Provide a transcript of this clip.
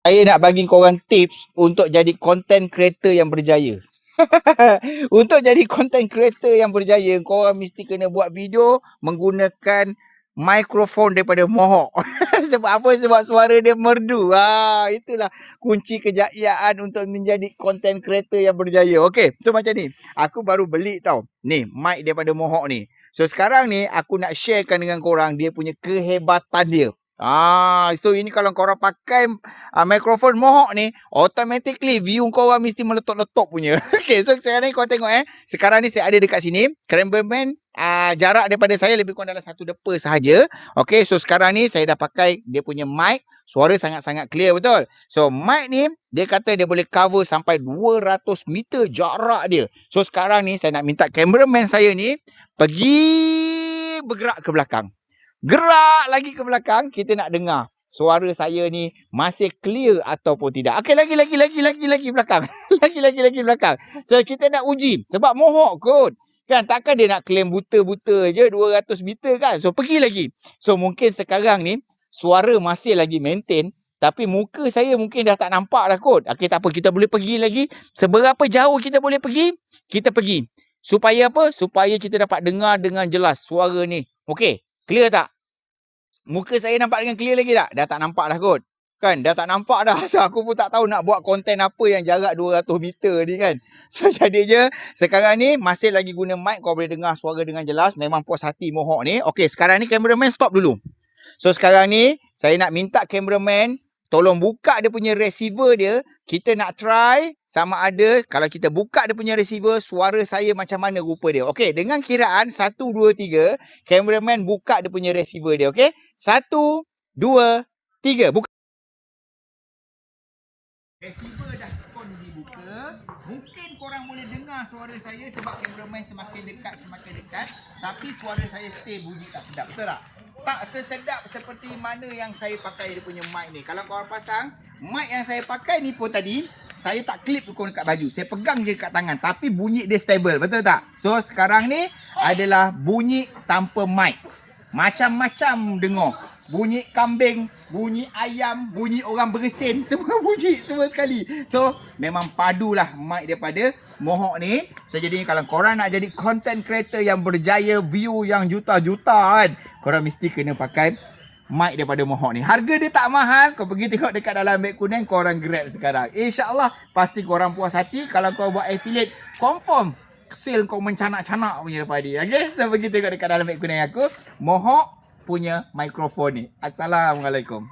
Saya nak bagi korang tips untuk jadi content creator yang berjaya. Untuk jadi content creator yang berjaya, korang mesti kena buat video menggunakan mikrofon daripada Mohawk. Sebab apa? Sebab suara dia merdu. Itulah kunci kejayaan untuk menjadi content creator yang berjaya. Okay, so macam ni. Aku baru beli tau. Ni, mic daripada Mohawk ni. So sekarang ni, aku nak sharekan dengan korang dia punya kehebatan dia. So ini kalau korang pakai mikrofon Mohawk ni, automatically view korang mesti meletup-letup punya. Okay, so sekarang ni korang tengok sekarang ni saya ada dekat sini. Cameraman jarak daripada saya lebih kurang dalam 1 depa sahaja. Okay, so sekarang ni saya dah pakai dia punya mic. Suara sangat-sangat clear, betul. So mic ni dia kata dia boleh cover sampai 200 meter jarak dia. So sekarang ni saya nak minta cameraman saya ni pergi bergerak ke belakang. Gerak lagi ke belakang, kita nak dengar suara saya ni masih clear ataupun tidak. Okey, lagi belakang. lagi belakang. So kita nak uji sebab Mohawk kot. Kan takkan dia nak claim buta-buta je 200 meter kan. So pergi lagi. So mungkin sekarang ni suara masih lagi maintain, tapi muka saya mungkin dah tak nampak dah kot. Okey, tak apa, kita boleh pergi lagi. Seberapa jauh kita boleh pergi? Kita pergi. Supaya apa? Supaya kita dapat dengar dengan jelas suara ni. Okey, clear tak? Muka saya nampak dengan clear lagi tak? Dah tak nampak dah kot. Kan? Dah tak nampak dah. So aku pun tak tahu nak buat konten apa yang jarak 200 meter ni kan. So jadinya sekarang ni masih lagi guna mic. Kau boleh dengar suara dengan jelas. Memang puas hati Mohawk ni. Okay, sekarang ni cameraman stop dulu. So sekarang ni saya nak minta cameraman tolong buka dia punya receiver dia. Kita nak try sama ada kalau kita buka dia punya receiver, suara saya macam mana rupa dia. Okey, dengan kiraan 1, 2, 3, cameraman buka dia punya receiver dia. Okey, 1, 2, 3. Buka. Receiver dah pun dibuka. Mungkin korang boleh dengar suara saya sebab cameraman semakin dekat. Tapi suara saya stay bunyi tak sedap. Betul tak? Tak sesedap seperti mana yang saya pakai dia punya mic ni. Kalau korang pasang, mic yang saya pakai ni pun tadi, saya tak clip pun dekat baju. Saya pegang je kat tangan. Tapi bunyi dia stable. Betul tak? So sekarang ni adalah bunyi tanpa mic. Macam-macam dengar. Bunyi kambing, bunyi ayam, bunyi orang bersin. Semua bunyi semua sekali. So memang padulah mic daripada Mohawk ni. So jadi kalau korang nak jadi content creator yang berjaya, view yang juta-juta kan, korang mesti kena pakai mic daripada Mohawk ni. Harga dia tak mahal. Kau pergi tengok dekat dalam beg kuning, korang grab sekarang. InsyaAllah pasti korang puas hati. Kalau kau buat affiliate, confirm sale kau mencanak-canak punya daripada dia. Okay, so pergi tengok dekat dalam beg kuning aku, Mohawk punya mikrofon ni. Assalamualaikum.